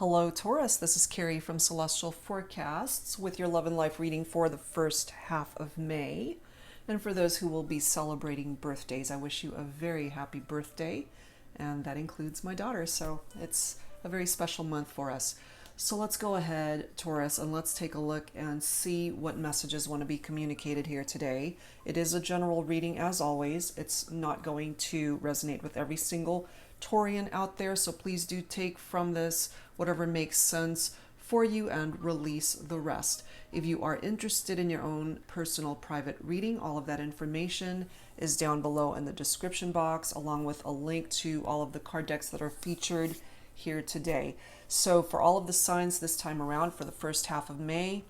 Hello, Taurus. This is Carrie from Celestial Forecasts with your love and life reading for the first half of May. And for those who will be celebrating birthdays, I wish you a very happy birthday. And that includes my daughter, so it's a very special month for us. So let's go ahead, Taurus, and let's take a look and see what messages want to be communicated here today. It is a general reading, as always. It's not going to resonate with every single Taurian out there, so please do take from this whatever makes sense for you and release the rest. If you are interested in your own personal private reading, all of that information is down below in the description box, along with a link to all of the card decks that are featured here today. So for all of the signs this time around for the first half of May,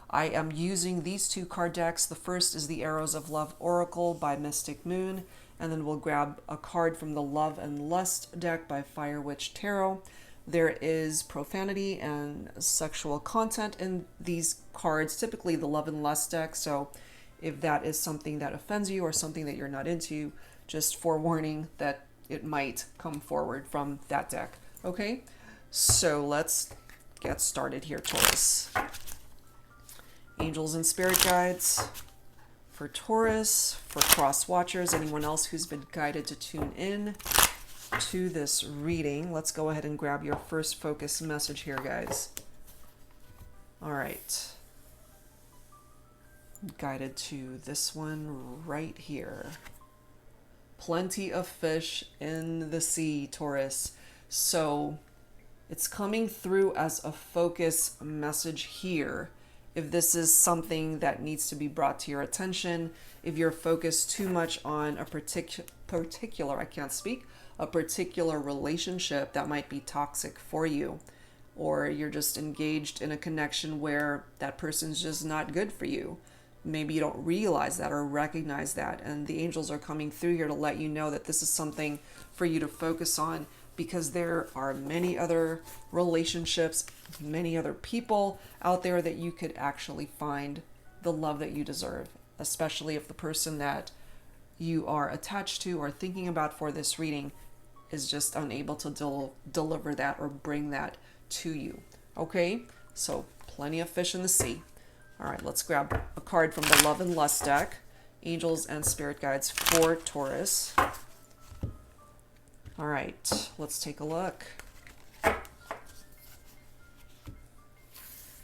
I am using these two card decks. The first is the Arrows of Love Oracle by Mystic Moon, and then we'll grab a card from the Love and Lust deck by Fire Witch Tarot. There is profanity and sexual content in these cards, typically the Love and Lust deck, so if that is something that offends you or something that you're not into, just forewarning that it might come forward from that deck. Okay, so let's get started here, Taurus. Angels and spirit guides for Taurus, for cross watchers, anyone else who's been guided to tune in to this reading. Let's go ahead and grab your first focus message here, guys. All right. Guided to this one right here. Plenty of fish in the sea, Taurus. So it's coming through as a focus message here. If this is something that needs to be brought to your attention, if you're focused too much on a particular relationship that might be toxic for you, or you're just engaged in a connection where that person's just not good for you. Maybe you don't realize that or recognize that, and the angels are coming through here to let you know that this is something for you to focus on, because there are many other relationships, many other people out there that you could actually find the love that you deserve, especially if the person that you are attached to or thinking about for this reading is just unable to deliver that or bring that to you. Okay, so plenty of fish in the sea. All right, let's grab a card from the Love and Lust deck, Angels and Spirit Guides for Taurus. All right, let's take a look.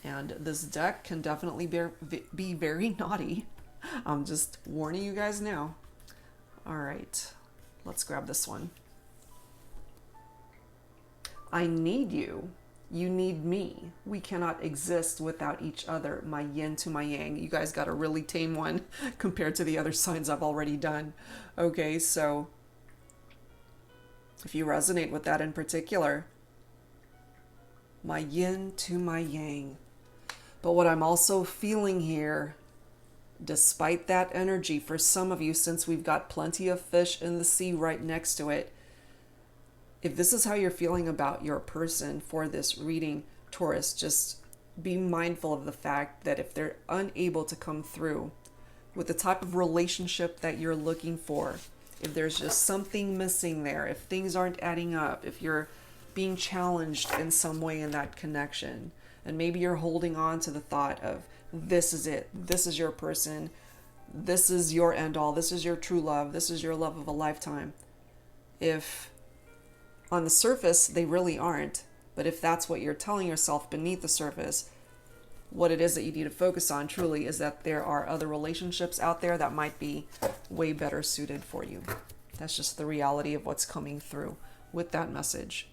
And this deck can definitely be very naughty. I'm just warning you guys now. All right, let's grab this one. I need you. You need me. We cannot exist without each other. My yin to my yang. You guys got a really tame one compared to the other signs I've already done. Okay, so if you resonate with that in particular, my yin to my yang. But what I'm also feeling here, despite that energy, for some of you, since we've got plenty of fish in the sea right next to it, if this is how you're feeling about your person for this reading, Taurus, just be mindful of the fact that if they're unable to come through with the type of relationship that you're looking for, if there's just something missing there, if things aren't adding up, if you're being challenged in some way in that connection, and maybe you're holding on to the thought of, this is it, this is your person, this is your end all, this is your true love, this is your love of a lifetime. If on the surface they really aren't, but if that's what you're telling yourself beneath the surface, what it is that you need to focus on truly is that there are other relationships out there that might be way better suited for you. That's just the reality of what's coming through with that message.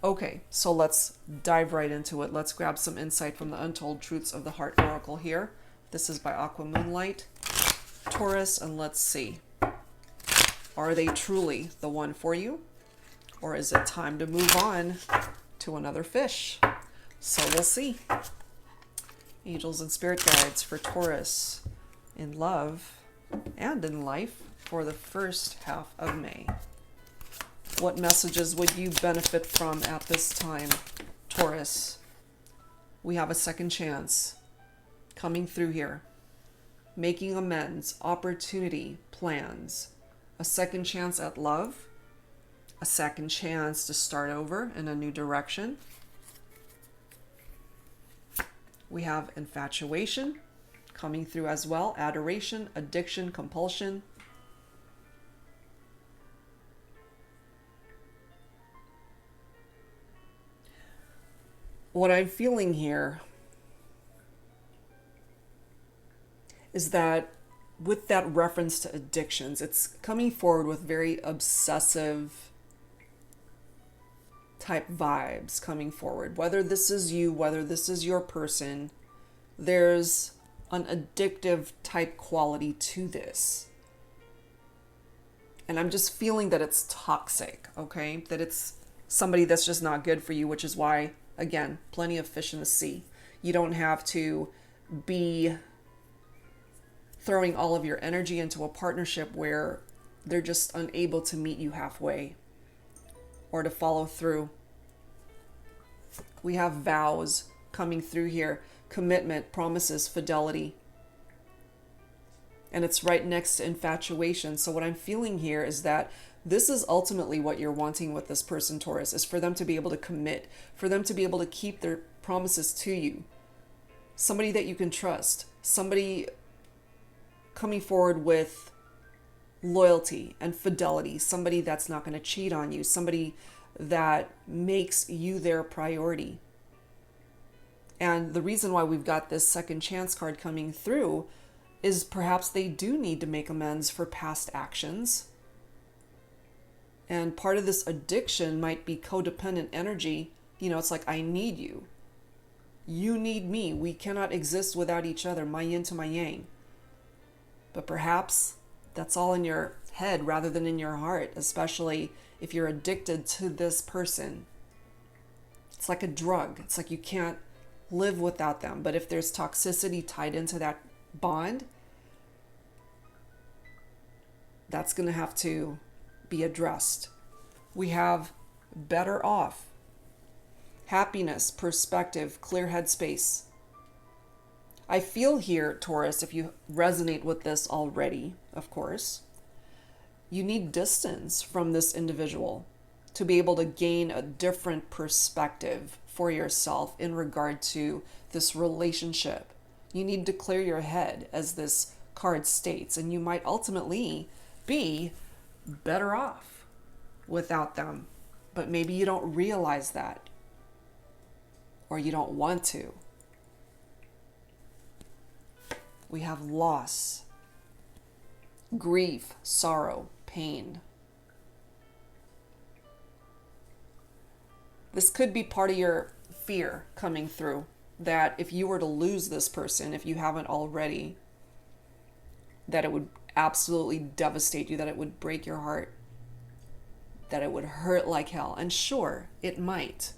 Okay, so let's dive right into it. Let's grab some insight from the Untold Truths of the Heart Oracle here. This is by Aquamoonlight, Taurus, and let's see. Are they truly the one for you? Or is it time to move on to another fish? So we'll see. Angels and Spirit Guides for Taurus in love and in life for the first half of May. What messages would you benefit from at this time, Taurus? We have a second chance coming through here. Making amends, opportunity, plans. A second chance at love. A second chance to start over in a new direction. We have infatuation coming through as well, adoration, addiction, compulsion. What I'm feeling here is that with that reference to addictions, it's coming forward with very obsessive type vibes coming forward. Whether this is you, whether this is your person, there's an addictive type quality to this. And I'm just feeling that it's toxic, okay? That it's somebody that's just not good for you, which is why, again, plenty of fish in the sea. You don't have to be throwing all of your energy into a partnership where they're just unable to meet you halfway or to follow through. We have vows coming through here, commitment, promises, fidelity. And it's right next to infatuation. So what I'm feeling here is that this is ultimately what you're wanting with this person, Taurus, is for them to be able to commit, for them to be able to keep their promises to you. Somebody that you can trust, somebody coming forward with loyalty and fidelity, somebody that's not going to cheat on you, somebody that makes you their priority. And the reason why we've got this second chance card coming through is perhaps they do need to make amends for past actions. And part of this addiction might be codependent energy. You know, it's like, I need you. You need me. We cannot exist without each other, my yin to my yang. But perhaps that's all in your head rather than in your heart, especially if you're addicted to this person. It's like a drug. It's like you can't live without them. But if there's toxicity tied into that bond, that's going to have to be addressed. We have better off, happiness, perspective, clear headspace. I feel here, Taurus, if you resonate with this already, of course, you need distance from this individual to be able to gain a different perspective for yourself in regard to this relationship. You need to clear your head, as this card states, and you might ultimately be better off without them. But maybe you don't realize that, or you don't want to. We have loss, grief, sorrow, pain. This could be part of your fear coming through, that if you were to lose this person, if you haven't already, that it would absolutely devastate you, that it would break your heart, that it would hurt like hell. And sure, it might.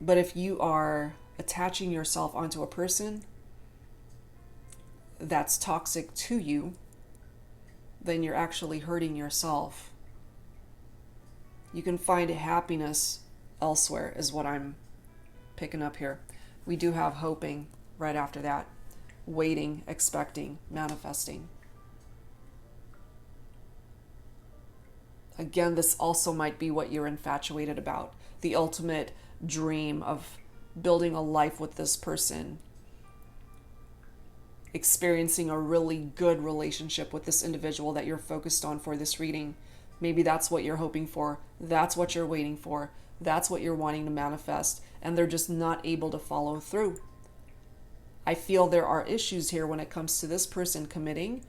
But if you are attaching yourself onto a person that's toxic to you, then you're actually hurting yourself. You can find happiness elsewhere, is what I'm picking up here. We do have hoping right after that. Waiting, expecting, manifesting. Again, this also might be what you're infatuated about. The ultimate dream of building a life with this person. Experiencing a really good relationship with this individual that you're focused on for this reading. Maybe that's what you're hoping for. That's what you're waiting for. That's what you're wanting to manifest. And they're just not able to follow through. I feel there are issues here when it comes to this person committing,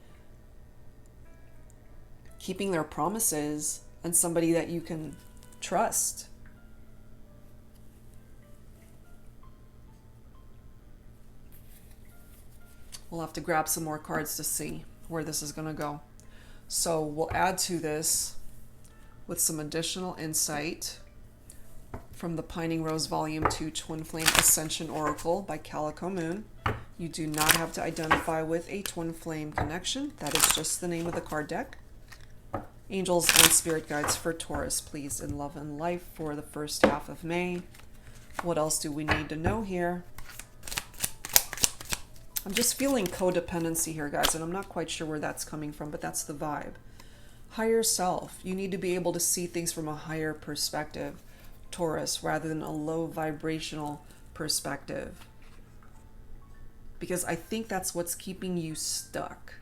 keeping their promises, and somebody that you can trust. We'll have to grab some more cards to see where this is going to go. So we'll add to this with some additional insight from the Pining Rose Volume 2 Twin Flame Ascension Oracle by Calico Moon. You do not have to identify with a twin flame connection. That is just the name of the card deck. Angels and spirit guides for Taurus, please, in love and life for the first half of May. What else do we need to know here? I'm just feeling codependency here, guys, and I'm not quite sure where that's coming from, but that's the vibe. Higher self. You need to be able to see things from a higher perspective. Taurus, rather than a low vibrational perspective. Because I think that's what's keeping you stuck.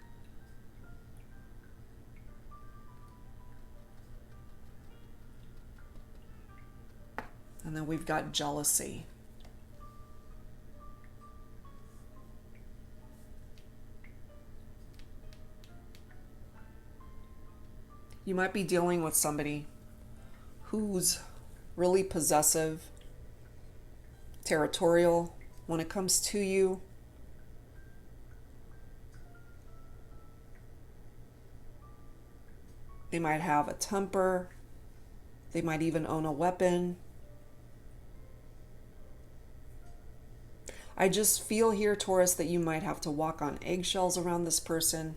And then we've got jealousy. You might be dealing with somebody who's really possessive, territorial when it comes to you. They might have a temper. They might even own a weapon. I just feel here, Taurus, that you might have to walk on eggshells around this person,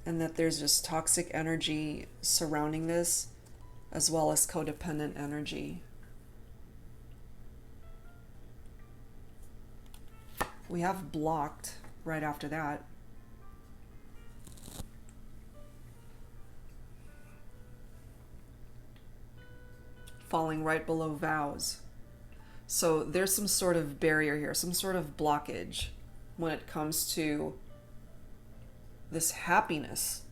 and that there's just toxic energy surrounding this, as well as codependent energy. We have blocked right after that. Falling right below vows. So there's some sort of barrier here, some sort of blockage when it comes to this happiness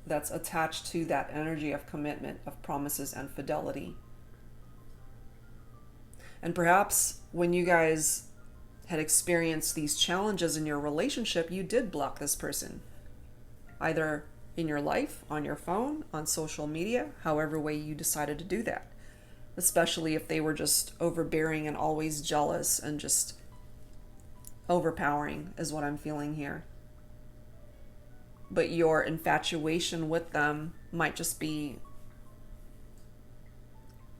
that's attached to that energy of commitment, of promises and fidelity. And perhaps when you guys had experienced these challenges in your relationship, you did block this person, either in your life, on your phone, on social media, however way you decided to do that. Especially if they were just overbearing and always jealous and just overpowering is what I'm feeling here. But your infatuation with them might just be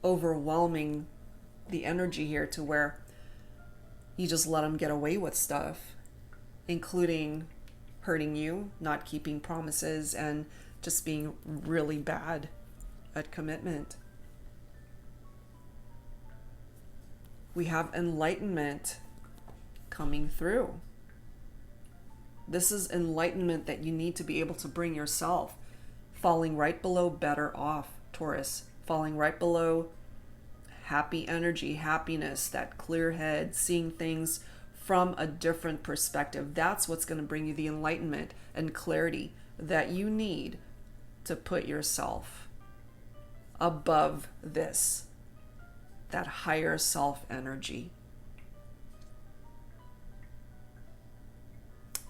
overwhelming the energy here to where you just let them get away with stuff, including hurting you, not keeping promises, and just being really bad at commitment. We have enlightenment coming through. This is enlightenment that you need to be able to bring yourself. Falling right below better off, Taurus. Falling right below happy energy, happiness, that clear head, seeing things from a different perspective. That's what's going to bring you the enlightenment and clarity that you need to put yourself above this. That higher self energy.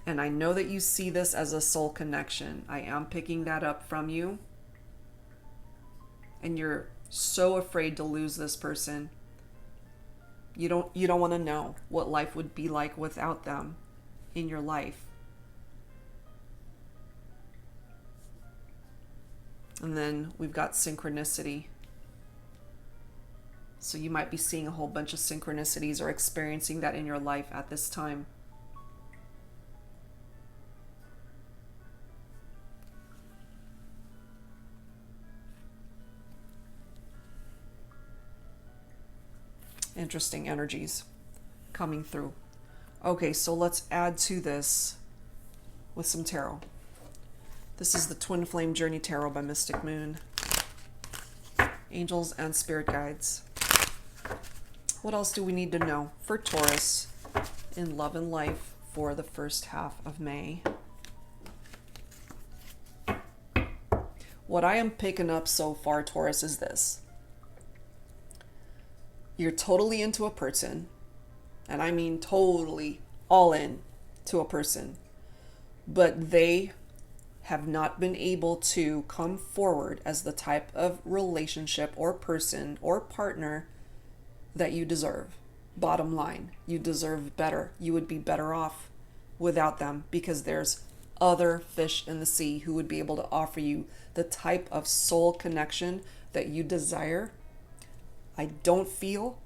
And I know that you see this as a soul connection. I am picking that up from you. And you're so afraid to lose this person. You don't want to know what life would be like without them in your life. And then we've got synchronicity. So you might be seeing a whole bunch of synchronicities or experiencing that in your life at this time. Interesting energies coming through. Okay, so let's add to this with some tarot. This is the Twin Flame Journey Tarot by Mystic Moon. Angels and Spirit Guides. What else do we need to know for Taurus in love and life for the first half of May? What I am picking up so far, Taurus, is this. You're totally into a person, and I mean totally all in to a person, but they have not been able to come forward as the type of relationship or person or partner that you deserve. Bottom line, you deserve better. You would be better off without them, because there's other fish in the sea who would be able to offer you the type of soul connection that you desire. I don't feel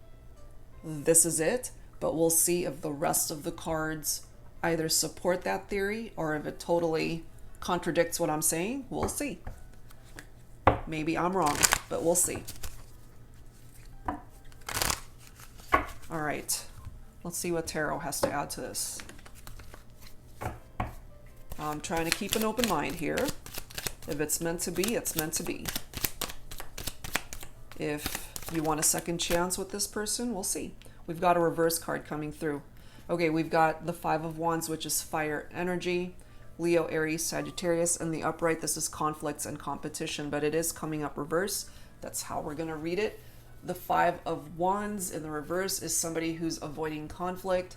this is it, but we'll see if the rest of the cards either support that theory or if it totally contradicts what I'm saying. We'll see. Maybe I'm wrong, but we'll see. All right, let's see what tarot has to add to this. I'm trying to keep an open mind here. If it's meant to be, it's meant to be. If you want a second chance with this person, we'll see. We've got a reverse card coming through. Okay, we've got the Five of Wands, which is fire energy. Leo, Aries, Sagittarius. And the upright, this is conflicts and competition, but it is coming up reverse. That's how we're going to read it. The Five of Wands in the reverse is somebody who's avoiding conflict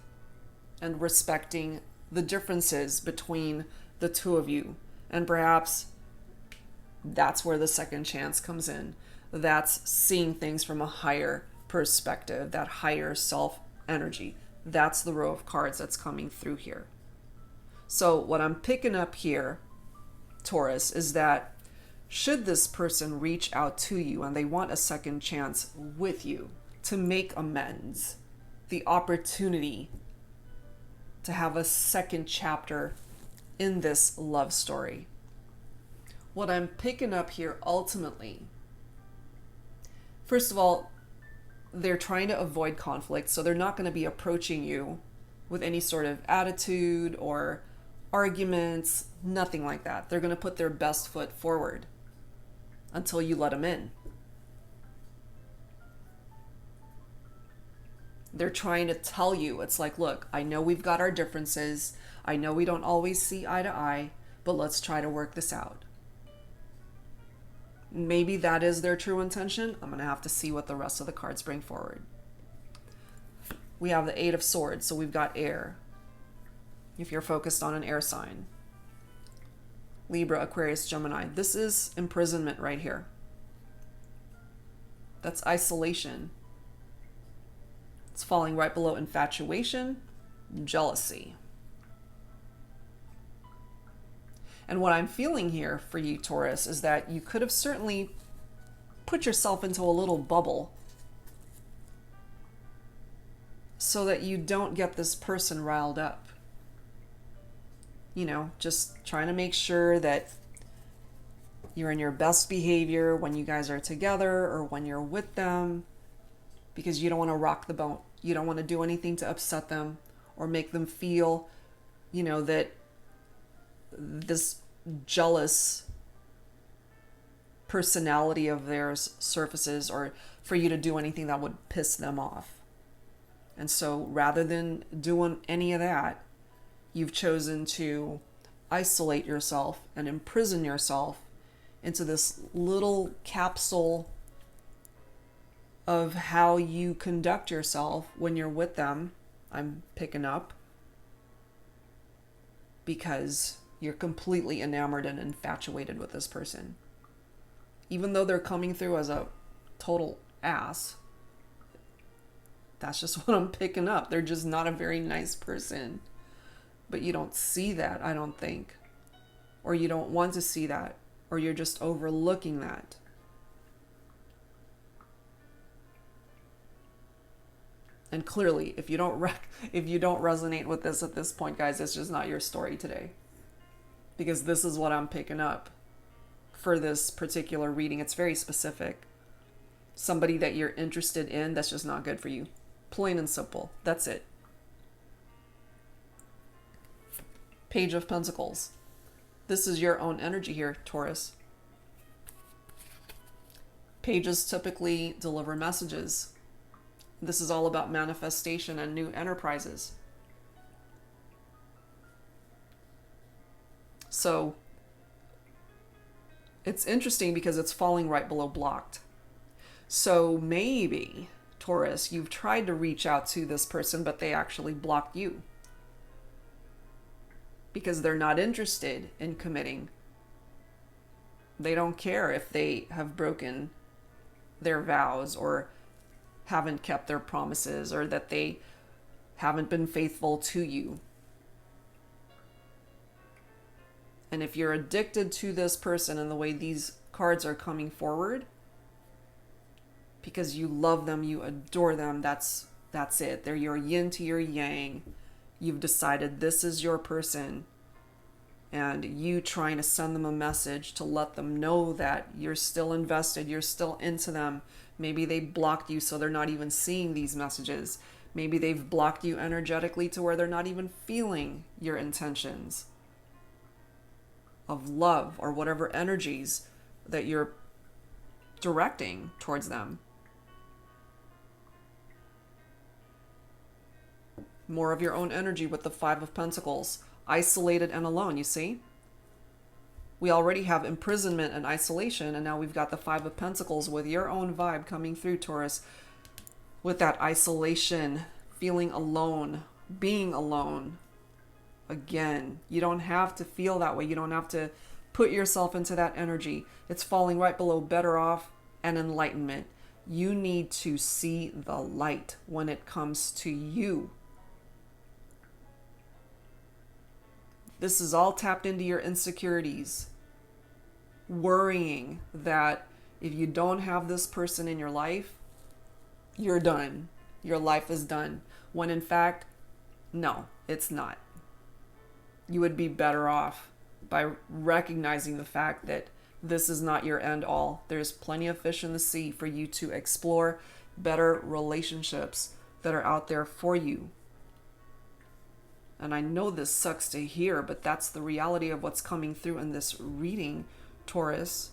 and respecting the differences between the two of you. And perhaps that's where the second chance comes in. That's seeing things from a higher perspective, that higher self energy. That's the row of cards that's coming through here. So what I'm picking up here, Taurus, is that should this person reach out to you and they want a second chance with you to make amends, the opportunity to have a second chapter in this love story. What I'm picking up here ultimately, first of all, they're trying to avoid conflict, so they're not going to be approaching you with any sort of attitude or arguments, nothing like that. They're going to put their best foot forward until you let them in. They're trying to tell you, it's like, look, I know we've got our differences. I know we don't always see eye to eye, but let's try to work this out. Maybe that is their true intention. I'm going to have to see what the rest of the cards bring forward. We have the Eight of Swords, so we've got air. If you're focused on an air sign. Libra, Aquarius, Gemini. This is imprisonment right here. That's isolation. It's falling right below infatuation, jealousy. And what I'm feeling here for you, Taurus, is that you could have certainly put yourself into a little bubble so that you don't get this person riled up. You know, just trying to make sure that you're in your best behavior when you guys are together or when you're with them, because you don't want to rock the boat. You don't want to do anything to upset them or make them feel, you know, that this jealous personality of theirs surfaces, or for you to do anything that would piss them off. And so rather than doing any of that, you've chosen to isolate yourself and imprison yourself into this little capsule of how you conduct yourself when you're with them. I'm picking up because you're completely enamored and infatuated with this person. Even though they're coming through as a total ass, that's just what I'm picking up. They're just not a very nice person. But you don't see that, I don't think. Or you don't want to see that. Or you're just overlooking that. And clearly, if you don't resonate with this at this point, guys, it's just not your story today. Because this is what I'm picking up for this particular reading. It's very specific. Somebody that you're interested in, that's just not good for you. Plain and simple. That's it. Page of Pentacles. This is your own energy here, Taurus. Pages typically deliver messages. This is all about manifestation and new enterprises. So it's interesting because it's falling right below blocked. So maybe, Taurus, you've tried to reach out to this person, but they actually blocked you. Because they're not interested in committing. They don't care if they have broken their vows or haven't kept their promises or that they haven't been faithful to you. And if you're addicted to this person and the way these cards are coming forward, because you love them, you adore them, that's it. They're your yin to your yang. You've decided this is your person, and you trying to send them a message to let them know that you're still invested, you're still into them. Maybe they blocked you so they're not even seeing these messages. Maybe they've blocked you energetically to where they're not even feeling your intentions of love or whatever energies that you're directing towards them. More of your own energy with the Five of Pentacles. Isolated and alone, you see? We already have imprisonment and isolation, and now we've got the Five of Pentacles with your own vibe coming through, Taurus. With that isolation, feeling alone, being alone. Again, you don't have to feel that way. You don't have to put yourself into that energy. It's falling right below better off and enlightenment. You need to see the light when it comes to you. This is all tapped into your insecurities. Worrying that if you don't have this person in your life, you're done. Your life is done. When in fact, no, it's not. You would be better off by recognizing the fact that this is not your end all. There's plenty of fish in the sea for you to explore better relationships that are out there for you. And I know this sucks to hear, but that's the reality of what's coming through in this reading, Taurus.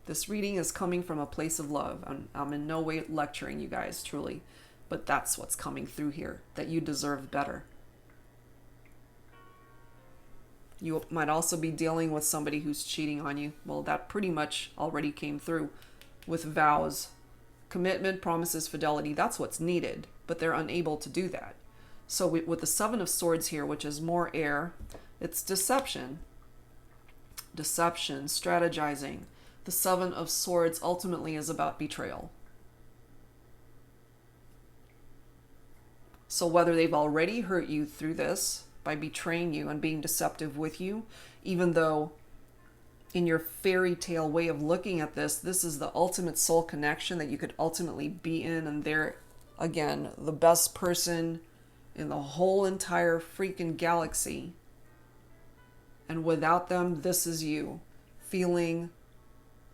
This reading is coming from a place of love. I'm in no way lecturing you guys, truly. But that's what's coming through here, that you deserve better. You might also be dealing with somebody who's cheating on you. Well, that pretty much already came through with vows. Commitment, promises, fidelity, that's what's needed. But they're unable to do that. So with the Seven of Swords here, which is more air, it's deception. Deception, strategizing. The Seven of Swords ultimately is about betrayal. So whether they've already hurt you through this, by betraying you and being deceptive with you, even though in your fairy tale way of looking at this, this is the ultimate soul connection that you could ultimately be in, and they're, again, the best person in the whole entire freaking galaxy. And without them, this is you, feeling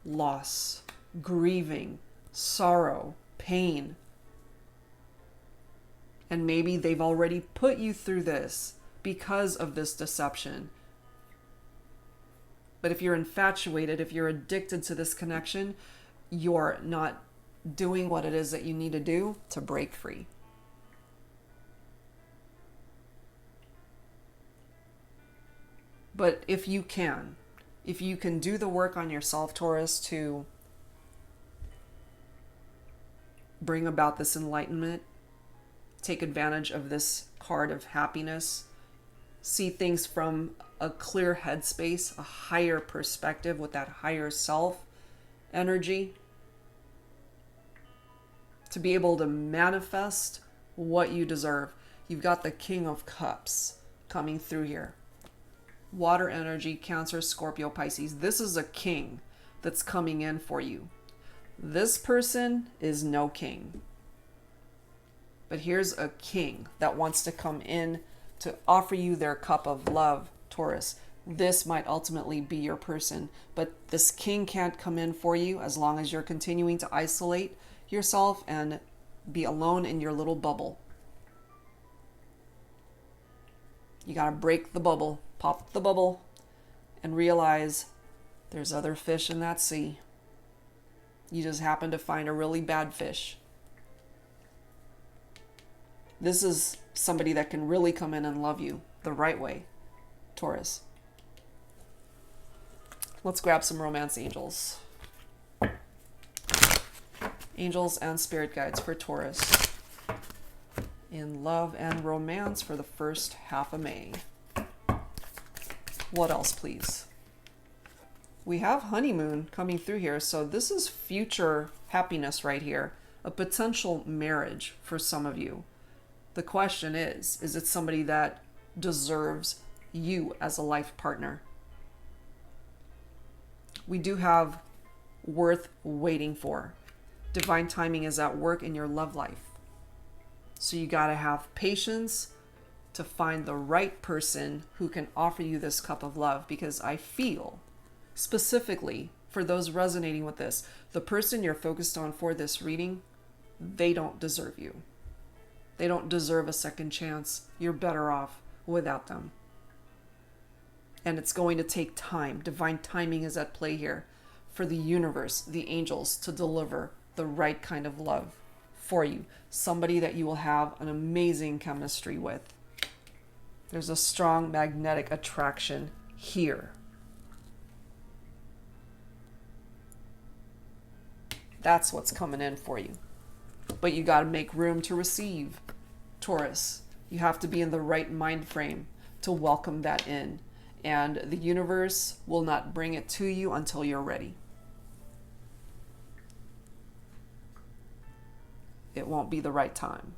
loss, grieving, sorrow, pain. And maybe they've already put you through this because of this deception. But if you're infatuated, if you're addicted to this connection, you're not doing what it is that you need to do to break free. But if you can do the work on yourself, Taurus, to bring about this enlightenment, take advantage of this card of happiness, see things from a clear headspace, a higher perspective with that higher self energy, to be able to manifest what you deserve. You've got the King of Cups coming through here. Water energy, Cancer, Scorpio, Pisces. This is a king that's coming in for you. This person is no king. But here's a king that wants to come in to offer you their cup of love, Taurus. This might ultimately be your person, but this king can't come in for you as long as you're continuing to isolate yourself and be alone in your little bubble. You gotta break the bubble, pop the bubble, and realize there's other fish in that sea. You just happen to find a really bad fish. This is somebody that can really come in and love you the right way, Taurus. Let's grab some romance angels. Angels and spirit guides for Taurus in love and romance for the first half of May. What else, please? We have honeymoon coming through here, so this is future happiness right here, a potential marriage for some of you. The question is it somebody that deserves you as a life partner? We do have worth waiting for. Divine timing is at work in your love life. So you got to have patience to find the right person who can offer you this cup of love, because I feel specifically for those resonating with this, the person you're focused on for this reading, they don't deserve you. They don't deserve a second chance. You're better off without them. And it's going to take time. Divine timing is at play here for the universe, the angels, to deliver the right kind of love for you. Somebody that you will have an amazing chemistry with. There's a strong magnetic attraction here. That's what's coming in for you. But you got to make room to receive, Taurus. You have to be in the right mind frame to welcome that in. And the universe will not bring it to you until you're ready. It won't be the right time.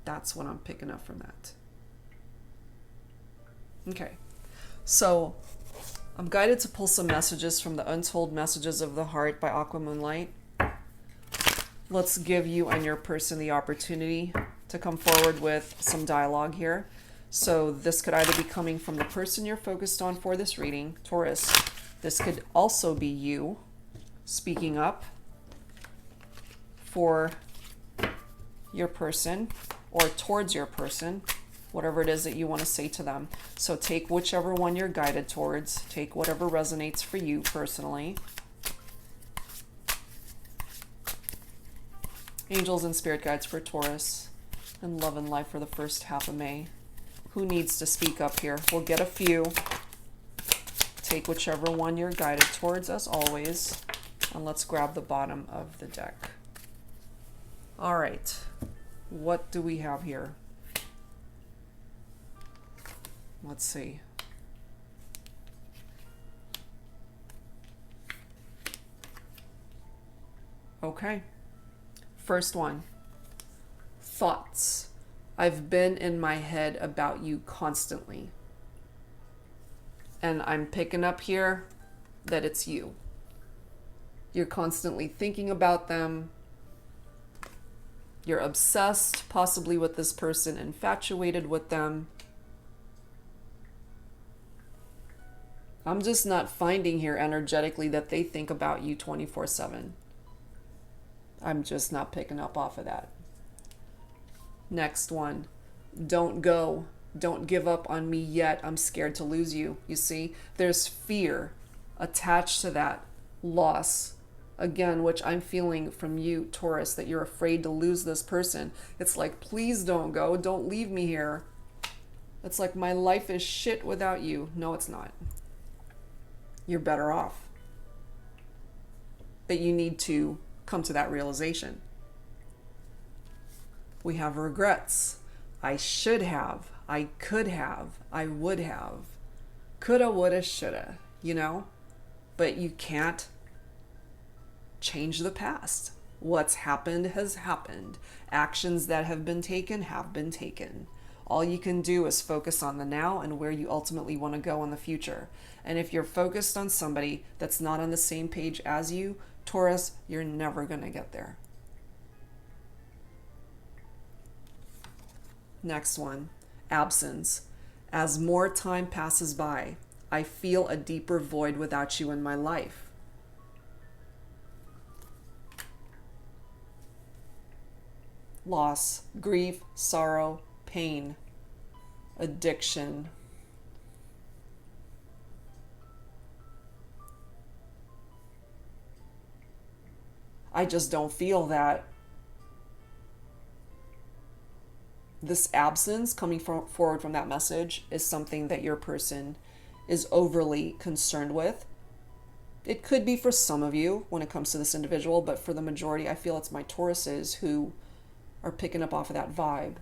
That's what I'm picking up from that. Okay, so I'm guided to pull some messages from the Untold Messages of the Heart by Aquamoonlight. Let's give you and your person the opportunity to come forward with some dialogue here. So this could either be coming from the person you're focused on for this reading, Taurus. This could also be you speaking up for your person or towards your person, whatever it is that you want to say to them. So take whichever one you're guided towards. Take whatever resonates for you personally. Angels and spirit guides for Taurus, and love and life for the first half of May. Who needs to speak up here? We'll get a few. Take whichever one you're guided towards, as always. And let's grab the bottom of the deck. All right. What do we have here? Let's see. Okay. First one. Thoughts. I've been in my head about you constantly. And I'm picking up here that it's you. You're constantly thinking about them. You're obsessed, possibly with this person, infatuated with them. I'm just not finding here energetically that they think about you 24/7. I'm just not picking up off of that. Next one. Don't go. Don't give up on me yet. I'm scared to lose you. You see, there's fear attached to that loss. Again, which I'm feeling from you, Taurus, that you're afraid to lose this person. It's like, please don't go. Don't leave me here. It's like, my life is shit without you. No, it's not. You're better off. But you need to come to that realization. We have regrets. I should have. I could have. I would have. Coulda, woulda, shoulda. You know? But you can't change the past. What's happened has happened. Actions that have been taken have been taken. All you can do is focus on the now and where you ultimately want to go in the future. And if you're focused on somebody that's not on the same page as you, Taurus, you're never going to get there. Next one, absence. As more time passes by, I feel a deeper void without you in my life. Loss, grief, sorrow, pain, addiction. I just don't feel that this absence coming forward from that message is something that your person is overly concerned with. It could be for some of you when it comes to this individual, but for the majority, I feel it's my Tauruses who are picking up off of that vibe.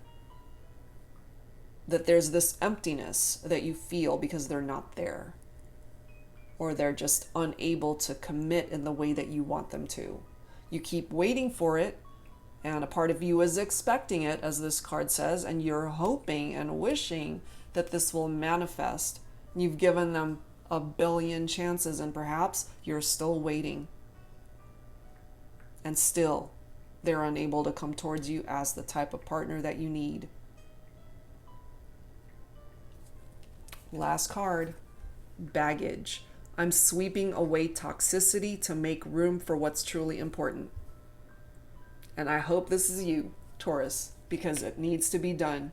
That there's this emptiness that you feel because they're not there. Or they're just unable to commit in the way that you want them to. You keep waiting for it, and a part of you is expecting it, as this card says, and you're hoping and wishing that this will manifest. You've given them a billion chances, and perhaps you're still waiting. And still, they're unable to come towards you as the type of partner that you need. Last card, baggage. I'm sweeping away toxicity to make room for what's truly important. And I hope this is you, Taurus, because it needs to be done.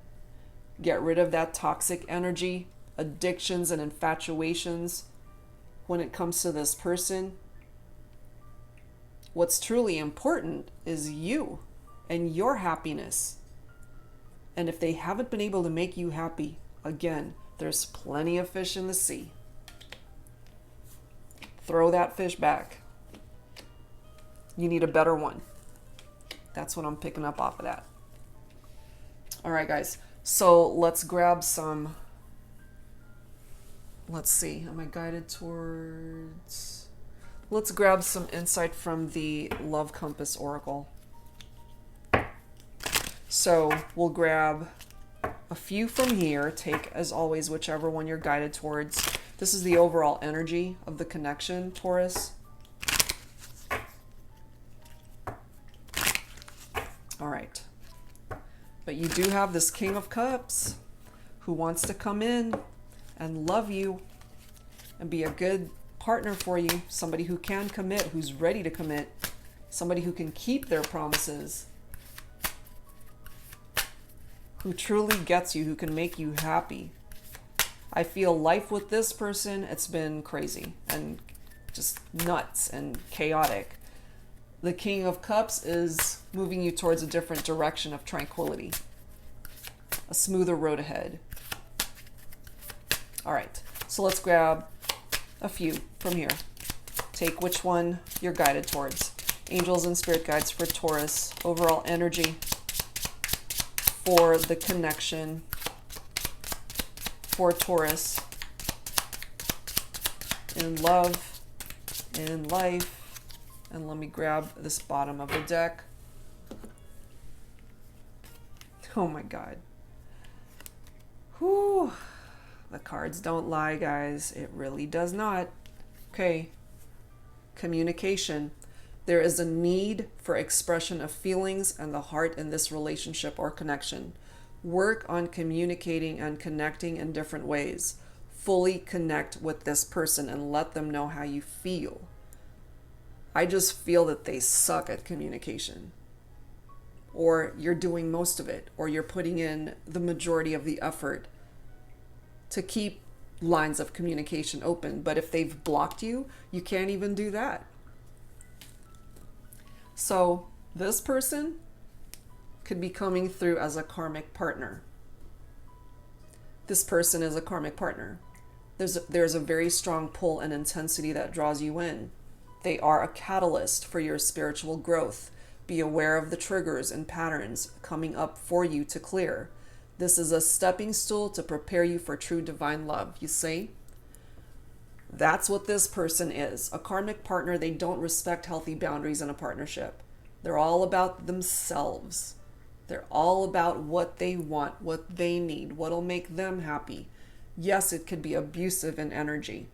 Get rid of that toxic energy, addictions and infatuations when it comes to this person. What's truly important is you and your happiness. And if they haven't been able to make you happy, again, there's plenty of fish in the sea. Throw that fish back. You need a better one. That's what I'm picking up off of that. All right, guys. So let's grab some. Let's see. Am I guided towards? Let's grab some insight from the Love Compass Oracle. So we'll grab a few from here. Take, as always, whichever one you're guided towards. This is the overall energy of the connection, Taurus. All right. But you do have this King of Cups who wants to come in and love you and be a good partner for you. Somebody who can commit, who's ready to commit. Somebody who can keep their promises. Who truly gets you, who can make you happy. I feel life with this person, it's been crazy and just nuts and chaotic. The King of Cups is moving you towards a different direction of tranquility. A smoother road ahead. All right, so let's grab a few from here. Take which one you're guided towards. Angels and spirit guides for Taurus. Overall energy for the connection for Taurus. In love, in life. And let me grab this bottom of the deck. Oh my God. Whew. The cards don't lie, guys. It really does not. Okay. Communication. There is a need for expression of feelings and the heart in this relationship or connection. Work on communicating and connecting in different ways. Fully connect with this person and let them know how you feel. I just feel that they suck at communication. Or you're doing most of it, or you're putting in the majority of the effort to keep lines of communication open. But if they've blocked you, you can't even do that. So this person could be coming through as a karmic partner. This person is a karmic partner. There's a very strong pull and intensity that draws you in. They are a catalyst for your spiritual growth. Be aware of the triggers and patterns coming up for you to clear. This is a stepping stool to prepare you for true divine love. You see? That's what this person is. A karmic partner, they don't respect healthy boundaries in a partnership. They're all about themselves. They're all about what they want, what they need, what'll make them happy. Yes, it could be abusive in energy.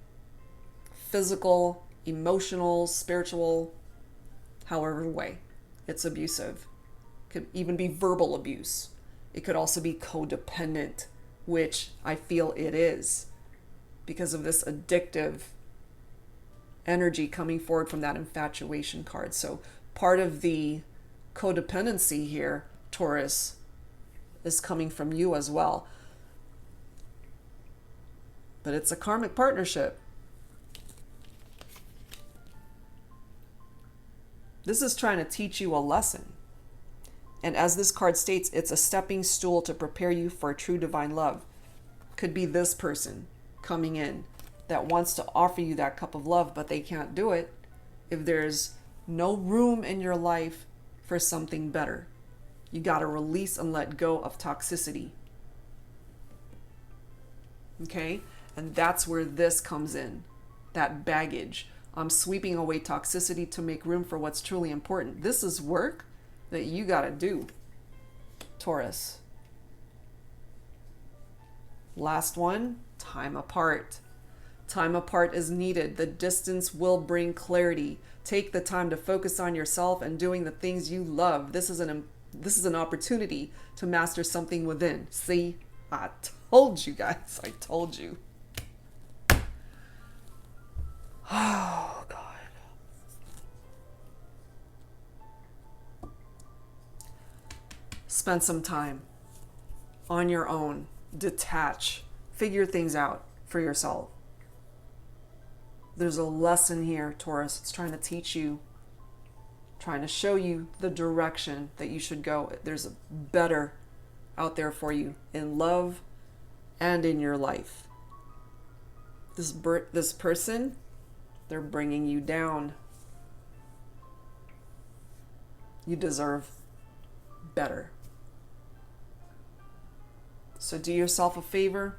Physical, emotional, spiritual, however way, it's abusive. It could even be verbal abuse. It could also be codependent, which I feel it is because of this addictive energy coming forward from that infatuation card. So part of the codependency here, Taurus, is coming from you as well. But it's a karmic partnership. This is trying to teach you a lesson. And as this card states, it's a stepping stool to prepare you for true divine love. Could be this person coming in that wants to offer you that cup of love, but they can't do it if there's no room in your life for something better. You got to release and let go of toxicity. Okay? And that's where this comes in. That baggage. I'm sweeping away toxicity to make room for what's truly important. This is work that you got to do, Taurus. Last one, time apart. Time apart is needed. The distance will bring clarity. Take the time to focus on yourself and doing the things you love. This is an opportunity to master something within. See, I told you guys. I told you. Oh, God. Spend some time on your own detach, figure things out for yourself. There's a lesson here, Taurus. It's trying to teach you, trying to show you the direction that you should go. There's a better out there for you in love and in your life. This person, they're bringing you down. You deserve better. So do yourself a favor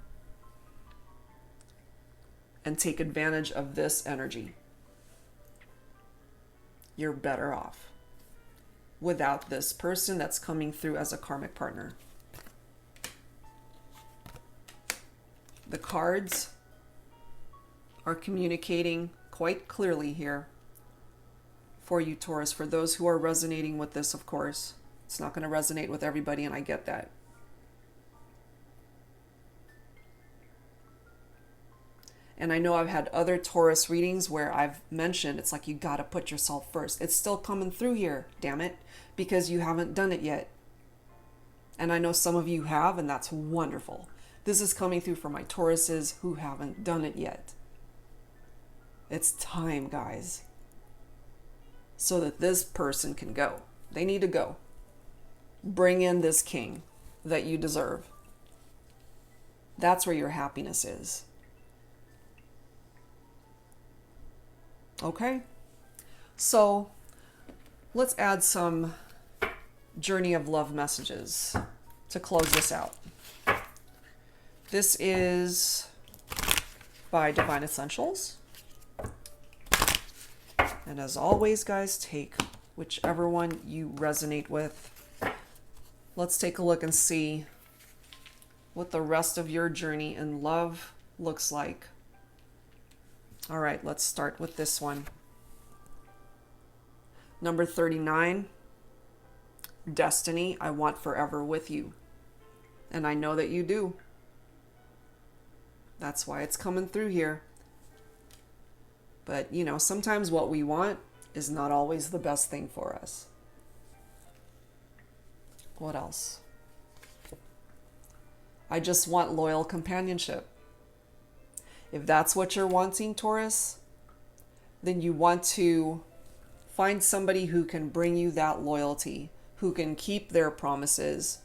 and take advantage of this energy. You're better off without this person that's coming through as a karmic partner. The cards are communicating quite clearly here for you, Taurus. For those who are resonating with this, of course. It's not going to resonate with everybody, and I get that. And I know I've had other Taurus readings where I've mentioned it's like you got to put yourself first. It's still coming through here, damn it, because you haven't done it yet. And I know some of you have, and that's wonderful. This is coming through for my Tauruses who haven't done it yet. It's time, guys, so that this person can go. They need to go. Bring in this king that you deserve. That's where your happiness is. Okay, so let's add some journey of love messages to close this out. This is by Divine Essentials. And as always, guys, take whichever one you resonate with. Let's take a look and see what the rest of your journey in love looks like. All right, let's start with this one. Number 39, Destiny, I want forever with you. And I know that you do. That's why it's coming through here. But, you know, sometimes what we want is not always the best thing for us. What else? I just want loyal companionship. If that's what you're wanting, Taurus, then you want to find somebody who can bring you that loyalty, who can keep their promises,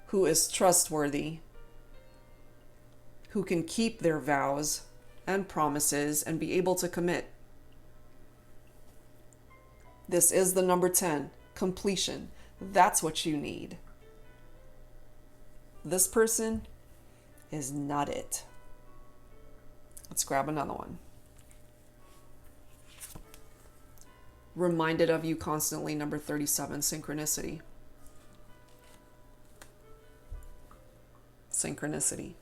who is trustworthy, who can keep their vows and promises and be able to commit. This is the number 10, completion. That's what you need. This person is not it. Let's grab another one. Reminded of you constantly, number 37, synchronicity. Synchronicity.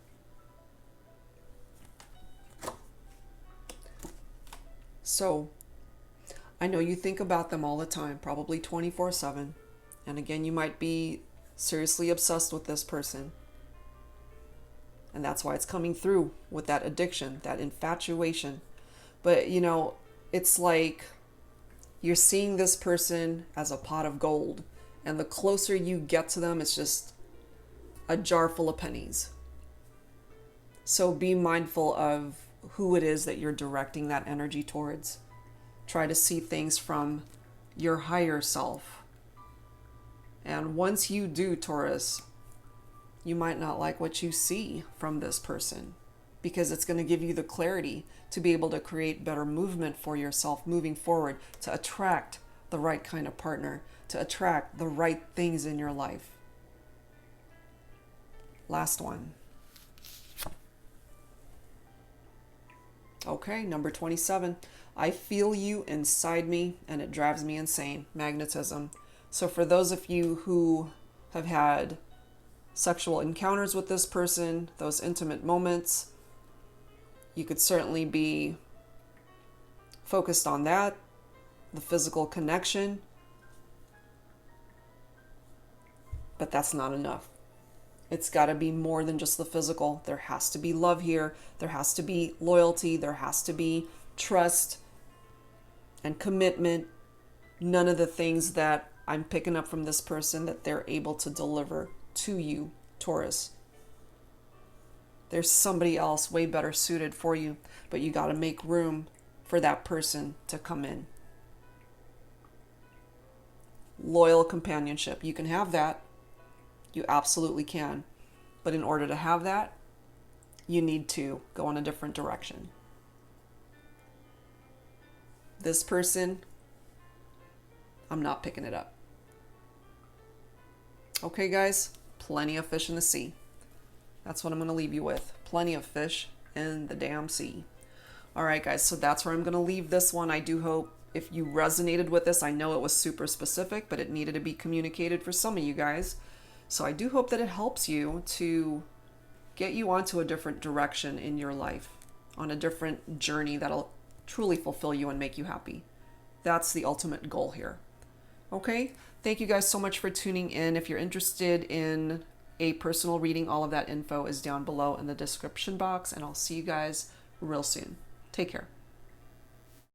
So, I know you think about them all the time, probably 24/7. And again, you might be seriously obsessed with this person. And that's why it's coming through with that addiction, that infatuation. But, you know, it's like you're seeing this person as a pot of gold. And the closer you get to them, it's just a jar full of pennies. So be mindful of who it is that you're directing that energy towards. Try to see things from your higher self. And once you do, Taurus, you might not like what you see from this person, because it's going to give you the clarity to be able to create better movement for yourself moving forward, to attract the right kind of partner, to attract the right things in your life. Last one. Okay, number 27. I feel you inside me and it drives me insane. Magnetism. So for those of you who have had sexual encounters with this person, those intimate moments, you could certainly be focused on that, the physical connection, but that's not enough. It's got to be more than just the physical. There has to be love here. There has to be loyalty. There has to be trust and commitment. None of the things that I'm picking up from this person that they're able to deliver to you, Taurus. There's somebody else way better suited for you, but you got to make room for that person to come in. Loyal companionship. You can have that. You absolutely can. But in order to have that, you need to go in a different direction. This person, I'm not picking it up. Okay, guys, plenty of fish in the sea. That's what I'm going to leave you with. Plenty of fish in the damn sea. All right, guys, so that's where I'm going to leave this one. I do hope if you resonated with this, I know it was super specific, but it needed to be communicated for some of you guys. So I do hope that it helps you to get you onto a different direction in your life, on a different journey that'll truly fulfill you and make you happy. That's the ultimate goal here. Okay, thank you guys so much for tuning in. If you're interested in a personal reading, all of that info is down below in the description box, and I'll see you guys real soon. Take care.